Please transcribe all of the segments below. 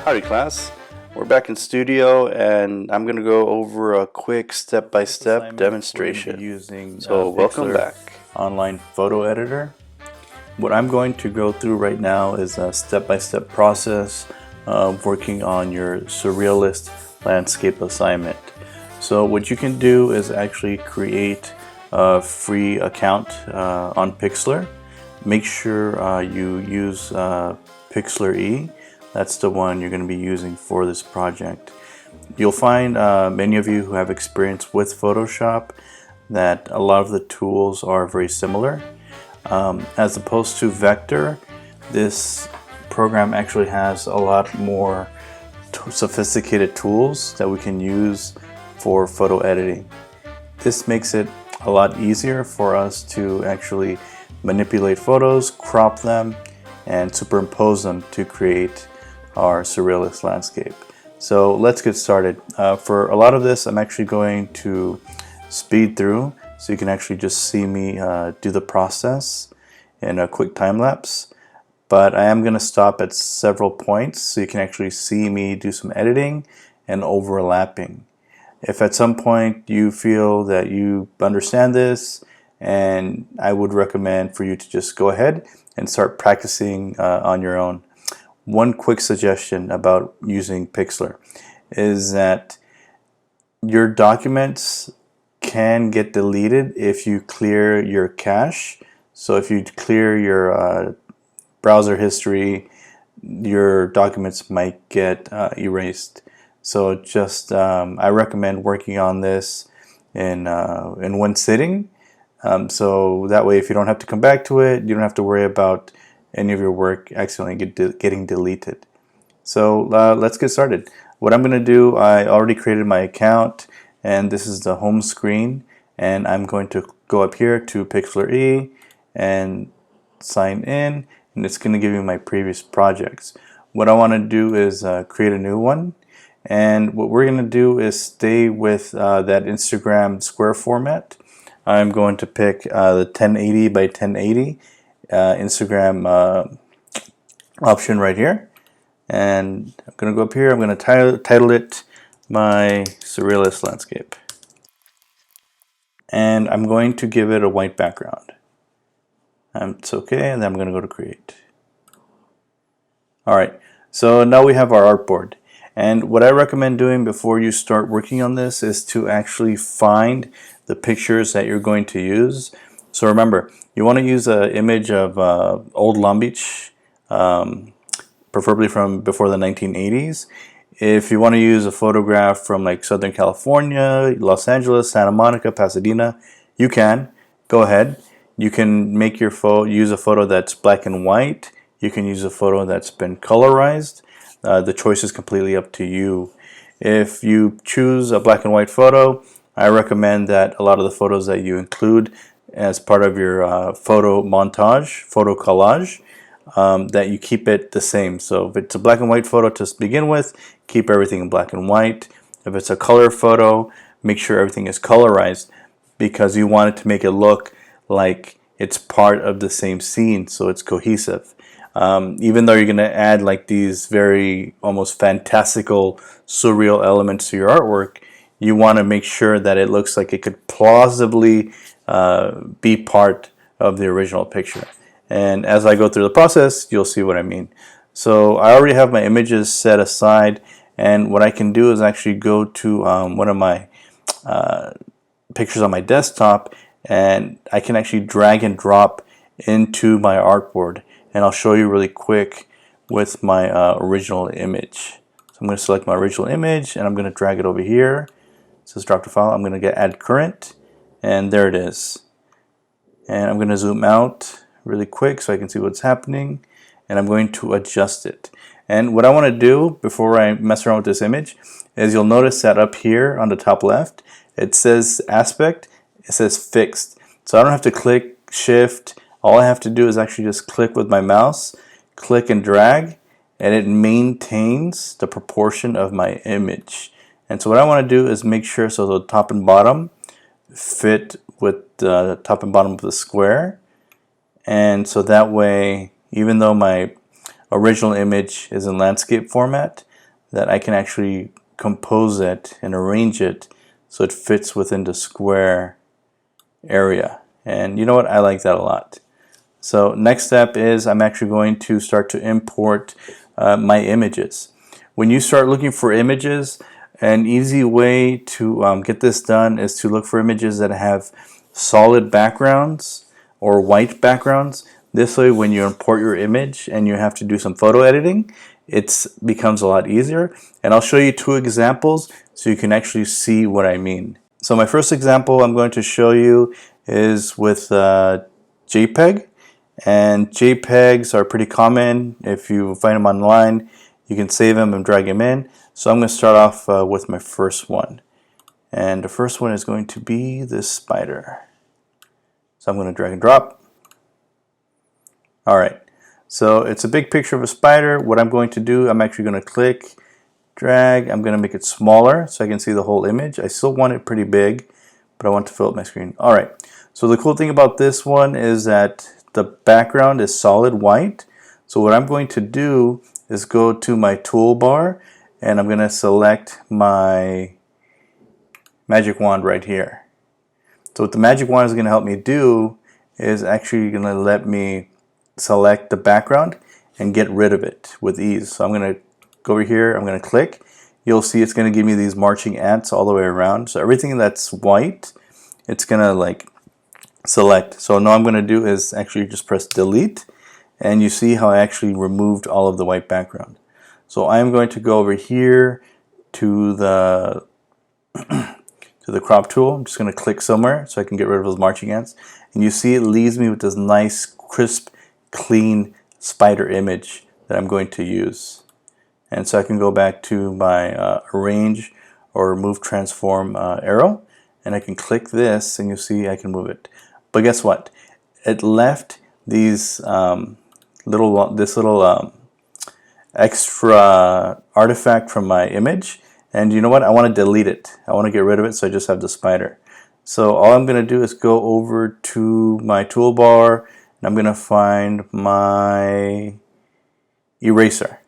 Howdy class, we're back in studio and I'm going to go over a quick step-by-step demonstration. So welcome back. Online photo editor. What I'm going to go through right now is a step-by-step process of working on your Surrealist Landscape assignment. So what you can do is actually create a free account on Pixlr. Make sure you use Pixlr E. That's the one you're going to be using for this project. You'll find many of you who have experience with Photoshop that a lot of the tools are very similar. As opposed to Vector, this program actually has a lot more sophisticated tools that we can use for photo editing. This makes it a lot easier for us to actually manipulate photos, crop them, and superimpose them to create our Surrealist landscape. So let's get started. For a lot of this, I'm actually going to speed through so you can actually just see me do the process in a quick time lapse. But I am going to stop at several points so you can actually see me do some editing and overlapping. If at some point you feel that you understand this, and I would recommend for you to just go ahead and start practicing on your own. One quick suggestion about using Pixlr is that your documents can get deleted if you clear your cache. So if you clear your browser history, your documents might get erased. So just I recommend working on this in one sitting. So that way, if you don't have to come back to it, you don't have to worry about any of your work accidentally getting deleted. So let's get started. What I'm going to do, I already created my account, and this is the home screen, and I'm going to go up here to Pixlr E and sign in, and it's going to give me my previous projects. What I want to do is create a new one, and what we're going to do is stay with that Instagram square format. I'm going to pick the 1080 by 1080 Instagram option right here, and I'm going to go up here. I'm going to title it my Surrealist Landscape, and I'm going to give it a white background. It's okay, and then I'm going to go to create. Alright, so now we have our artboard, and what I recommend doing before you start working on this is to actually find the pictures that you're going to use. So remember, you want to use an image of old Long Beach, preferably from before the 1980s. If you want to use a photograph from like Southern California, Los Angeles, Santa Monica, Pasadena, you can. Go ahead. You can make your use a photo that's black and white. You can use a photo that's been colorized. The choice is completely up to you. If you choose a black and white photo, I recommend that a lot of the photos that you include as part of your photo montage, photo collage, that you keep it the same. So if it's a black and white photo to begin with, keep everything in black and white. If it's a color photo, make sure everything is colorized because you want it to make it look like it's part of the same scene, so it's cohesive. Even though you're going to add like these very almost fantastical, surreal elements to your artwork, you want to make sure that it looks like it could plausibly be part of the original picture. And as I go through the process, you'll see what I mean. So I already have my images set aside, and what I can do is actually go to one of my pictures on my desktop, and I can actually drag and drop into my artboard. And I'll show you really quick with my original image. So I'm going to select my original image, and I'm going to drag it over here. It says drop to file. I'm going to get add current, and there it is. And I'm going to zoom out really quick so I can see what's happening, and I'm going to adjust it. And what I want to do before I mess around with this image is you'll notice that up here on the top left it says aspect, it says fixed. So I don't have to click shift. All I have to do is actually just click with my mouse, click and drag, and it maintains the proportion of my image. And so what I want to do is make sure so the top and bottom fit with the top and bottom of the square. And so that way, even though my original image is in landscape format, that I can actually compose it and arrange it so it fits within the square area. And you know what? I like that a lot. So next step is I'm actually going to start to import my images. When you start looking for images, an easy way to get this done is to look for images that have solid backgrounds or white backgrounds. This way, when you import your image and you have to do some photo editing, it becomes a lot easier. And I'll show you two examples so you can actually see what I mean. So my first example I'm going to show you is with JPEG. And JPEGs are pretty common. If you find them online, you can save them and drag them in. So I'm going to start off with my first one. And the first one is going to be this spider. So I'm going to drag and drop. Alright, so it's a big picture of a spider. What I'm going to do, I'm actually going to click, drag, I'm going to make it smaller so I can see the whole image. I still want it pretty big, but I want to fill up my screen. Alright, so the cool thing about this one is that the background is solid white. So what I'm going to do is go to my toolbar and I'm going to select my magic wand right here. So what the magic wand is going to help me do is actually going to let me select the background and get rid of it with ease. So I'm going to go over here, I'm going to click. You'll see it's going to give me these marching ants all the way around. So everything that's white, it's going to like select. So now I'm going to do is actually just press delete, and you see how I actually removed all of the white background. So I'm going to go over here to the crop tool. I'm just going to click somewhere so I can get rid of those marching ants, and you see it leaves me with this nice crisp clean spider image that I'm going to use. And so I can go back to my arrange or move transform arrow, and I can click this and you see I can move it. But guess what? It left these little extra artifact from my image, and you know what? I want to delete it. I want to get rid of it, so I just have the spider. So all I'm going to do is go over to my toolbar and I'm going to find my eraser.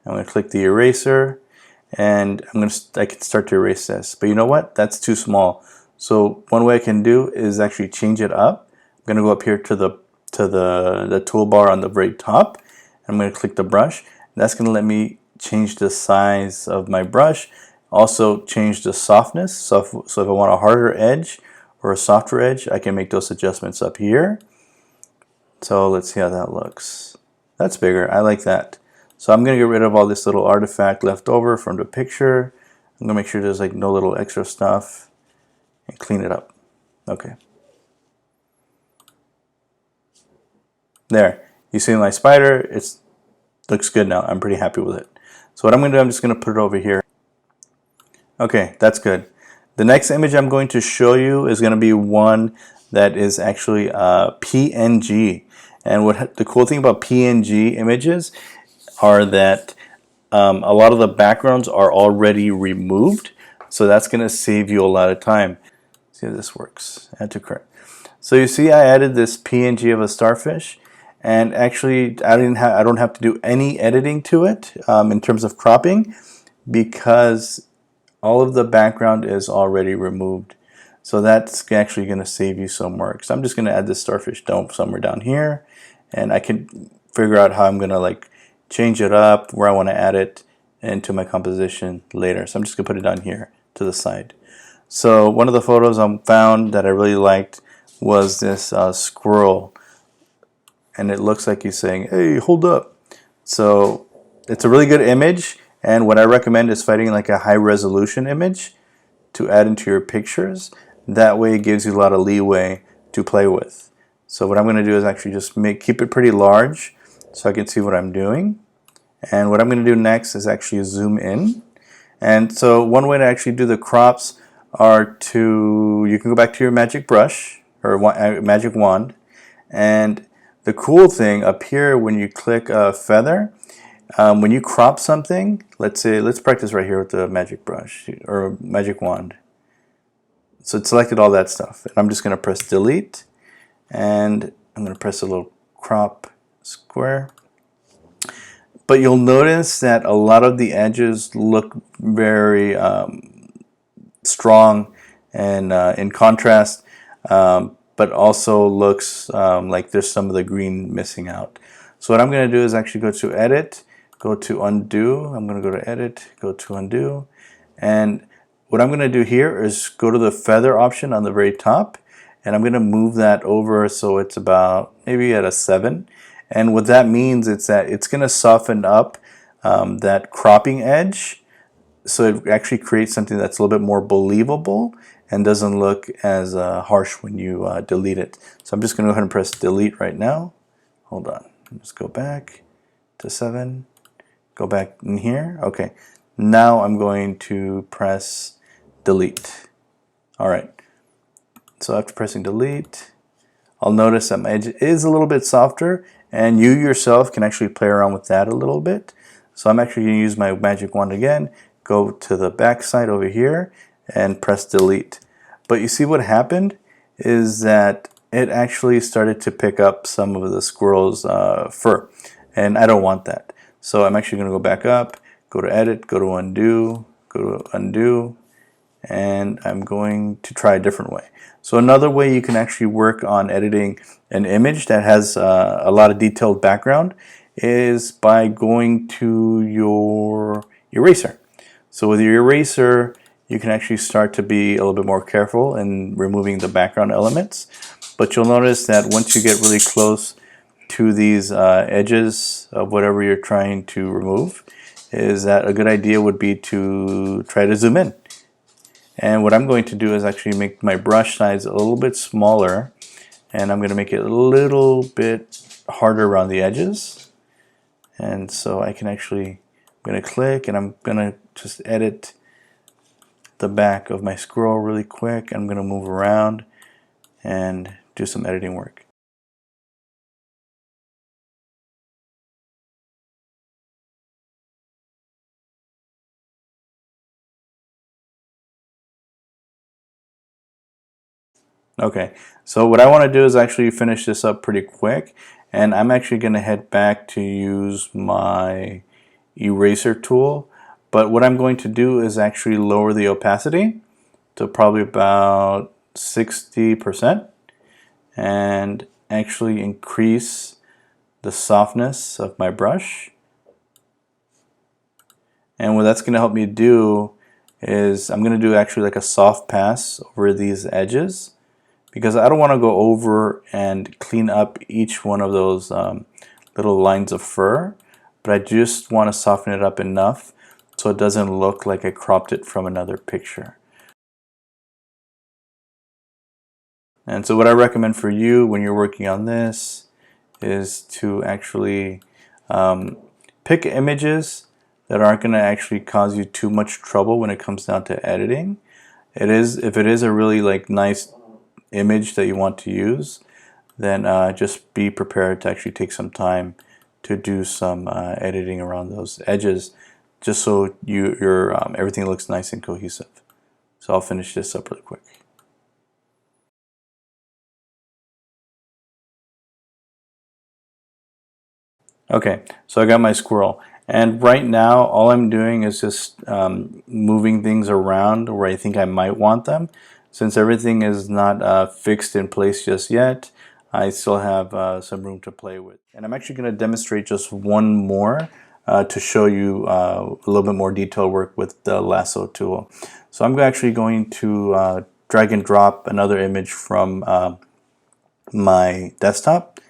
I'm going to click the eraser and I can start to erase this. But you know what? That's too small. So one way I can do is actually change it up. I'm going to go up here to the toolbar on the very top. I'm going to click the brush. That's going to let me change the size of my brush. Also change the softness. So if I want a harder edge or a softer edge, I can make those adjustments up here. So let's see how that looks. That's bigger. I like that. So I'm going to get rid of all this little artifact left over from the picture. I'm going to make sure there's like no little extra stuff and clean it up. Okay. There. You see my spider? It looks good now. I'm pretty happy with it. So what I'm going to do, I'm just going to put it over here. Okay, that's good. The next image I'm going to show you is going to be one that is actually PNG. And what the cool thing about PNG images are that a lot of the backgrounds are already removed. So that's going to save you a lot of time. See how this works. Add to cart. So you see I added this PNG of a starfish, and actually I don't have to do any editing to it in terms of cropping, because all of the background is already removed. So that's actually going to save you some work. So I'm just going to add this starfish dome somewhere down here, and I can figure out how I'm going to like change it up, where I want to add it into my composition later. So I'm just going to put it down here to the side. So one of the photos I found that I really liked was this squirrel, and it looks like he's saying, "Hey, hold up." So it's a really good image, and what I recommend is finding like a high resolution image to add into your pictures. That way it gives you a lot of leeway to play with. So what I'm going to do is actually just keep it pretty large so I can see what I'm doing. And what I'm going to do next is actually zoom in. And so one way to actually do the crops are you can go back to your magic brush or magic wand, and the cool thing up here when you click a feather, when you crop something, let's practice right here with the magic brush or magic wand. So it selected all that stuff, and I'm just going to press delete, and I'm going to press a little crop square. but you'll notice that a lot of the edges look very strong and in contrast, but also looks like there's some of the green missing out. So what I'm going to do is actually go to Edit, go to Undo. I'm going to go to Edit, go to Undo, and what I'm going to do here is go to the feather option on the very top, and I'm going to move that over so it's about maybe at a 7. And what that means is that it's going to soften up that cropping edge, so it actually creates something that's a little bit more believable and doesn't look as harsh when you delete it. So I'm just going to go ahead and press delete right now. Hold on. Just go back to 7. Go back in here. Okay. Now I'm going to press delete. All right. So after pressing delete, I'll notice that my edge is a little bit softer, and you yourself can actually play around with that a little bit. So I'm actually going to use my magic wand again, go to the back side over here, and press delete. But you see what happened is that it actually started to pick up some of the squirrel's fur, and I don't want that. So I'm actually going to go back up, go to Edit, go to Undo, and I'm going to try a different way. So another way you can actually work on editing an image that has a lot of detailed background is by going to your eraser. So with your eraser, you can actually start to be a little bit more careful in removing the background elements. But you'll notice that once you get really close to these edges of whatever you're trying to remove, is that a good idea would be to try to zoom in. And what I'm going to do is actually make my brush size a little bit smaller, and I'm going to make it a little bit harder around the edges. And so I can actually, I'm going to click, and I'm going to just edit the back of my scroll really quick. I'm going to move around and do some editing work. Okay, so what I want to do is actually finish this up pretty quick, and I'm actually going to head back to use my eraser tool. But what I'm going to do is actually lower the opacity to probably about 60% and actually increase the softness of my brush. And what that's going to help me do is I'm going to do actually like a soft pass over these edges, because I don't want to go over and clean up each one of those little lines of fur, but I just want to soften it up enough so it doesn't look like I cropped it from another picture. And so what I recommend for you when you're working on this is to actually pick images that aren't going to actually cause you too much trouble when it comes down to editing. If it is a really like nice image that you want to use, then just be prepared to actually take some time to do some editing around those edges, just so your everything looks nice and cohesive. So I'll finish this up really quick. Okay, so I got my squirrel, and right now all I'm doing is just moving things around where I think I might want them. Since everything is not fixed in place just yet, I still have some room to play with. And I'm actually going to demonstrate just one more to show you a little bit more detailed work with the lasso tool. So I'm actually going to drag and drop another image from my desktop.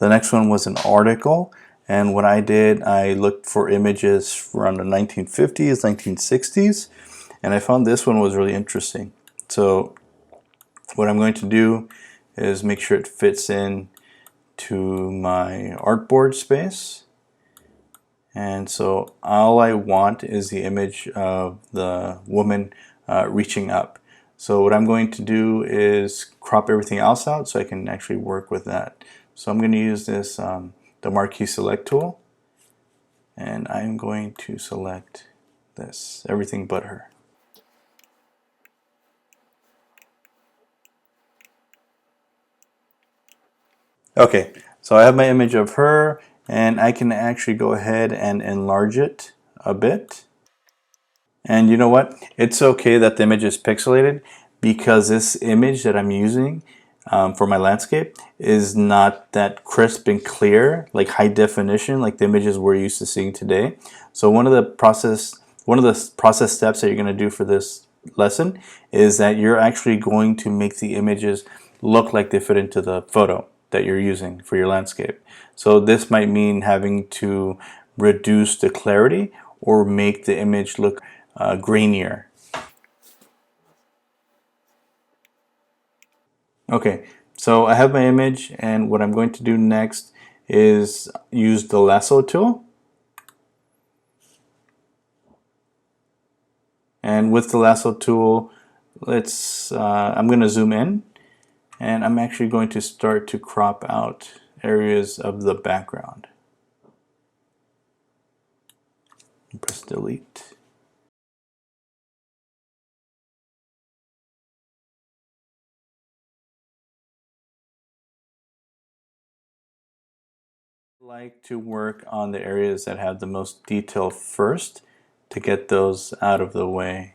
The next one was an article, and what I did, I looked for images from the 1950s, 1960s, and I found this one was really interesting. So what I'm going to do is make sure it fits in to my artboard space. And so all I want is the image of the woman reaching up. So what I'm going to do is crop everything else out so I can actually work with that. So I'm going to use this, the marquee select tool, and I'm going to select this, everything but her. Okay, so I have my image of her, and I can actually go ahead and enlarge it a bit. And you know what? It's okay that the image is pixelated, because this image that I'm using for my landscape is not that crisp and clear, like high definition, like the images we're used to seeing today. So one of the process steps that you're going to do for this lesson is that you're actually going to make the images look like they fit into the photo that you're using for your landscape. So this might mean having to reduce the clarity or make the image look grainier. Okay, so I have my image, and what I'm going to do next is use the lasso tool. And with the lasso tool, I'm going to zoom in, and I'm actually going to start to crop out areas of the background. Press delete. I like to work on the areas that have the most detail first to get those out of the way.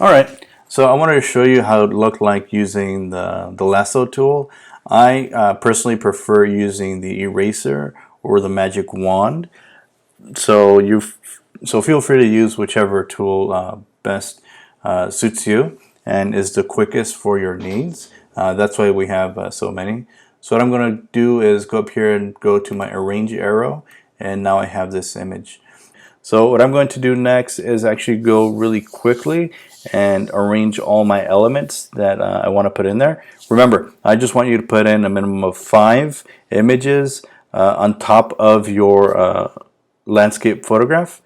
All right, so I wanted to show you how it looked like using the lasso tool. I personally prefer using the eraser or the magic wand. So feel free to use whichever tool best suits you and is the quickest for your needs. That's why we have so many. So what I'm going to do is go up here and go to my arrange arrow, and now I have this image. So what I'm going to do next is actually go really quickly and arrange all my elements that I want to put in there. Remember, I just want you to put in a minimum of 5 images on top of your landscape photograph.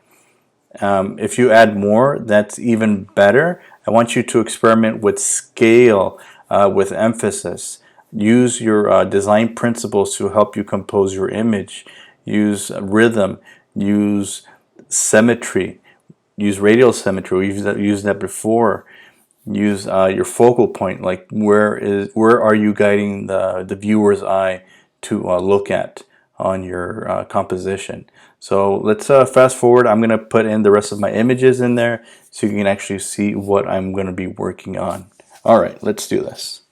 If you add more, that's even better. I want you to experiment with scale, with emphasis. Use your design principles to help you compose your image. Use rhythm. Use symmetry. Use radial symmetry. We've used that before. Use your focal point, like where are you guiding the viewer's eye to look at on your composition. So let's fast forward. I'm going to put in the rest of my images in there so you can actually see what I'm going to be working on. All right, let's do this.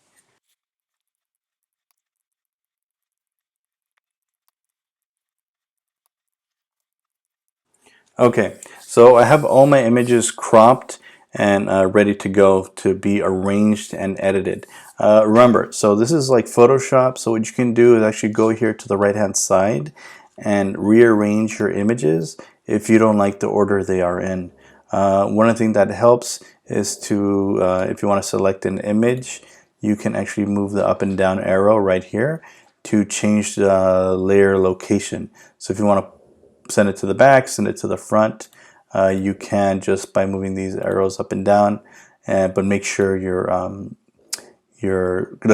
Okay, so I have all my images cropped and ready to go to be arranged and edited. Remember, so this is like Photoshop, so what you can do is actually go here to the right hand side and rearrange your images if you don't like the order they are in. One of the things that helps is to, if you want to select an image, you can actually move the up and down arrow right here to change the layer location. So if you want to send it to the back, send it to the front, you can just by moving these arrows up and down, but make sure the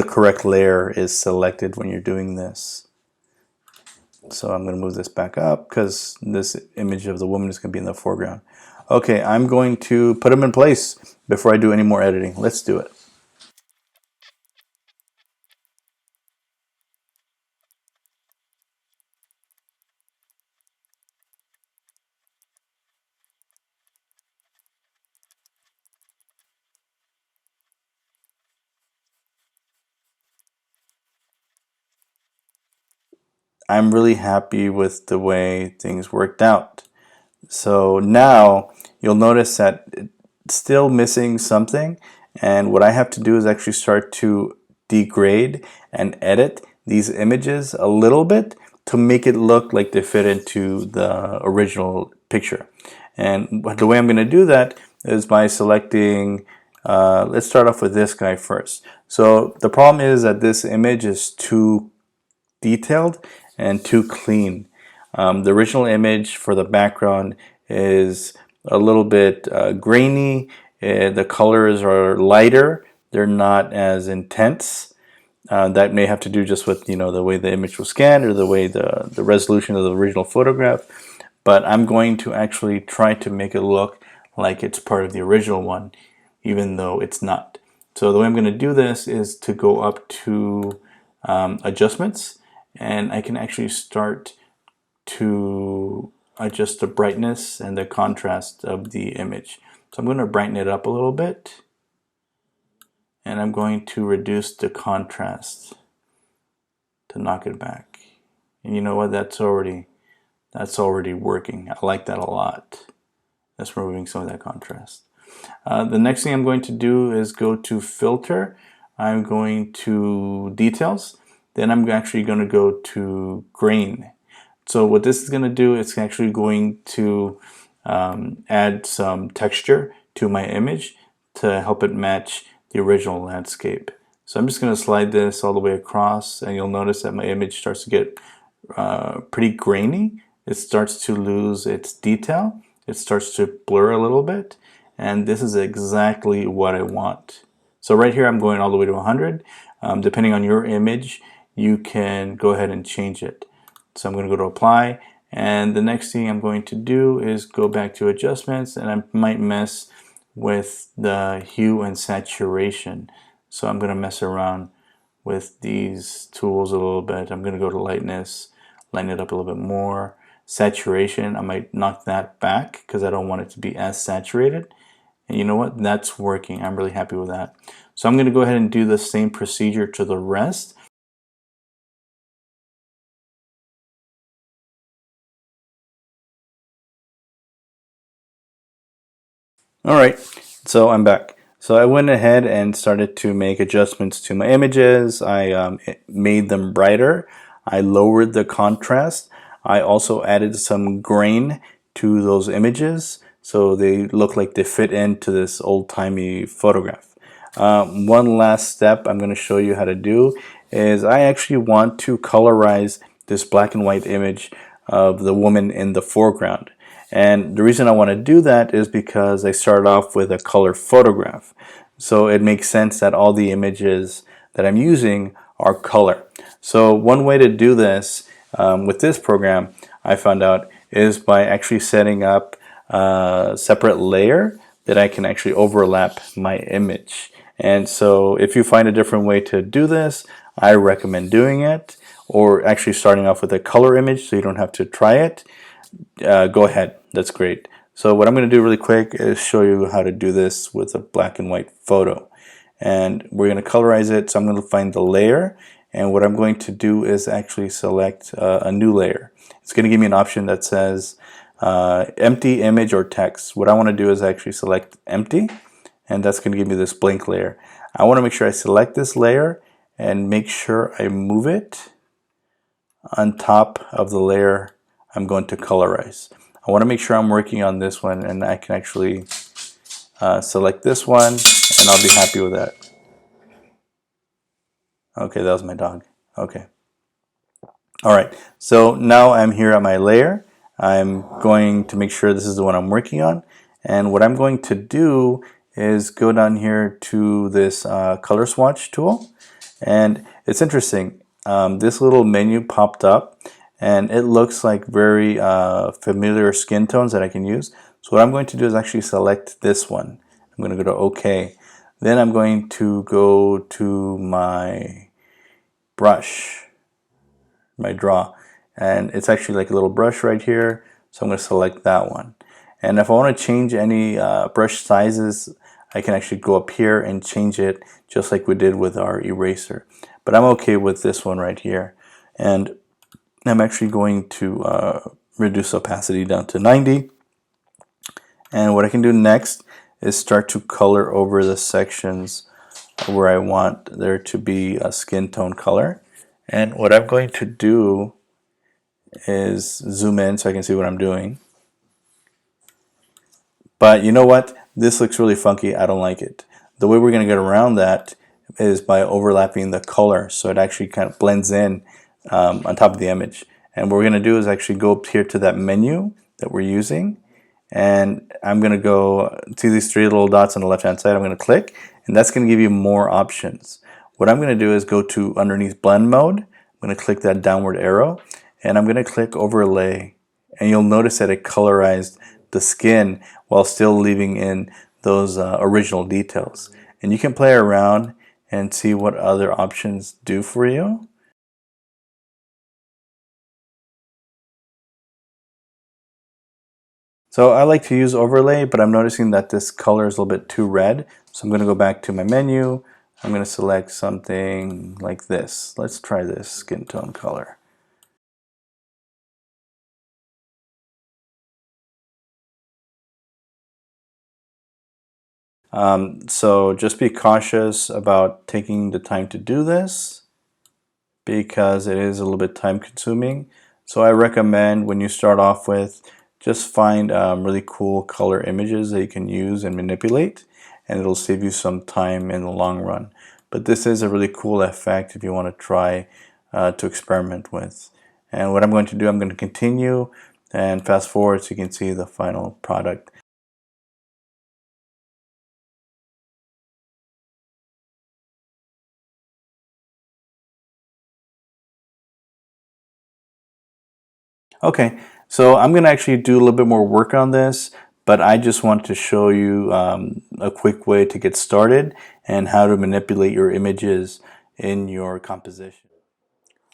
correct layer is selected when you're doing this. So I'm going to move this back up because this image of the woman is going to be in the foreground. Okay, I'm going to put them in place before I do any more editing. Let's do it. I'm really happy with the way things worked out. So now you'll notice that it's still missing something, and what I have to do is actually start to degrade and edit these images a little bit to make it look like they fit into the original picture. And the way I'm going to do that is by selecting, let's start off with this guy first. So the problem is that this image is too detailed and too clean. The original image for the background is a little bit grainy. The colors are lighter. They're not as intense. That may have to do just with, the way the image was scanned or the way the resolution of the original photograph. But I'm going to actually try to make it look like it's part of the original one, even though it's not. So the way I'm going to do this is to go up to adjustments, and I can actually start to adjust the brightness and the contrast of the image. So I'm going to brighten it up a little bit, and I'm going to reduce the contrast to knock it back. And you know what? That's already working. I like that a lot. That's removing some of that contrast. The next thing I'm going to do is go to filter. I'm going to details. Then I'm actually going to go to grain. So what this is going to do, it's actually going to add some texture to my image to help it match the original landscape. So I'm just going to slide this all the way across, and you'll notice that my image starts to get pretty grainy. It starts to lose its detail. It starts to blur a little bit, and this is exactly what I want. So right here I'm going all the way to 100. Depending on your image, you can go ahead and change it. So I'm going to go to apply, and the next thing I'm going to do is go back to adjustments, and I might mess with the hue and saturation. So I'm going to mess around with these tools a little bit. I'm going to go to lightness, lighten it up a little bit more. Saturation, I might knock that back because I don't want it to be as saturated. And you know what? That's working. I'm really happy with that. So I'm going to go ahead and do the same procedure to the rest. All right, so I'm back. So I went ahead and started to make adjustments to my images. I made them brighter. I lowered the contrast. I also added some grain to those images so they look like they fit into this old-timey photograph. One last step I'm going to show you how to do is I actually want to colorize this black and white image of the woman in the foreground. And the reason I want to do that is because I started off with a color photograph. So it makes sense that all the images that I'm using are color. So one way to do this with this program, I found out, is by actually setting up a separate layer that I can actually overlap my image. And so if you find a different way to do this, I recommend doing it, or actually starting off with a color image so you don't have to try it. Go ahead, that's great. So what I'm going to do really quick is show you how to do this with a black and white photo. And we're going to colorize it, so I'm going to find the layer, and what I'm going to do is actually select a new layer. It's going to give me an option that says empty image or text. What I want to do is actually select empty, and that's going to give me this blank layer. I want to make sure I select this layer and make sure I move it on top of the layer I'm going to colorize. I want to make sure I'm working on this one, and I can actually select this one, and I'll be happy with that. Okay, that was my dog. Okay. All right, so now I'm here at my layer. I'm going to make sure this is the one I'm working on, and what I'm going to do is go down here to this color swatch tool, and it's interesting. This little menu popped up, and it looks like very familiar skin tones that I can use. So what I'm going to do is actually select this one. I'm going to go to OK. Then I'm going to go to my brush, my draw, and it's actually like a little brush right here. So I'm going to select that one. And if I want to change any brush sizes, I can actually go up here and change it just like we did with our eraser. But I'm okay with this one right here. And I'm actually going to reduce opacity down to 90. And what I can do next is start to color over the sections where I want there to be a skin tone color. And what I'm going to do is zoom in so I can see what I'm doing. But you know what? This looks really funky. I don't like it. The way we're going to get around that is by overlapping the color so it actually kind of blends in on top of the image. And what we're going to do is actually go up here to that menu that we're using, and I'm going to go to these three little dots on the left hand side. I'm going to click, and that's going to give you more options. What I'm going to do is go to underneath blend mode. I'm going to click that downward arrow and I'm going to click overlay, and you'll notice that it colorized the skin while still leaving in those original details. And you can play around and see what other options do for you. So I like to use overlay, but I'm noticing that this color is a little bit too red. So I'm going to go back to my menu. I'm going to select something like this. Let's try this skin tone color. So just be cautious about taking the time to do this because it is a little bit time consuming. So I recommend when you start off with, just find really cool color images that you can use and manipulate, and it'll save you some time in the long run. But this is a really cool effect if you want to try to experiment with. And what I'm going to do, I'm going to continue and fast forward so you can see the final product. Okay, so I'm going to actually do a little bit more work on this, but I just want to show you a quick way to get started and how to manipulate your images in your composition.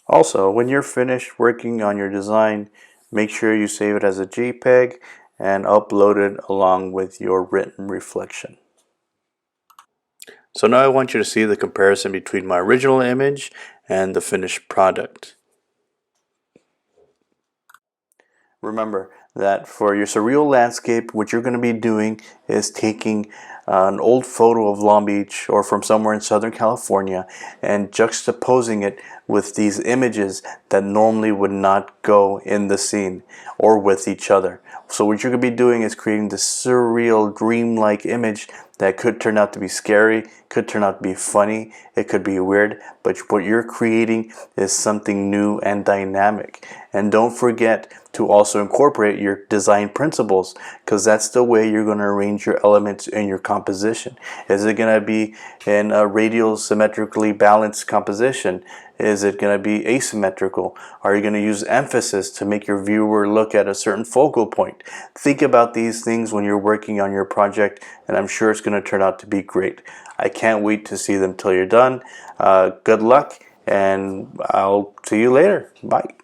Also, when you're finished working on your design, make sure you save it as a JPEG and upload it along with your written reflection. So now I want you to see the comparison between my original image and the finished product. Remember that for your surreal landscape, what you're going to be doing is taking an old photo of Long Beach or from somewhere in Southern California and juxtaposing it with these images that normally would not go in the scene or with each other. So what you're going to be doing is creating this surreal, dreamlike image that could turn out to be scary, could turn out to be funny, it could be weird, but what you're creating is something new and dynamic. And don't forget to also incorporate your design principles, because that's the way you're going to arrange your elements in your composition. Is it going to be in a radial symmetrically balanced composition? Is it going to be asymmetrical? Are you going to use emphasis to make your viewer look at a certain focal point? Think about these things when you're working on your project, and I'm sure it's going to turn out to be great. I can't wait to see them till you're done. Good luck, and I'll see you later. Bye.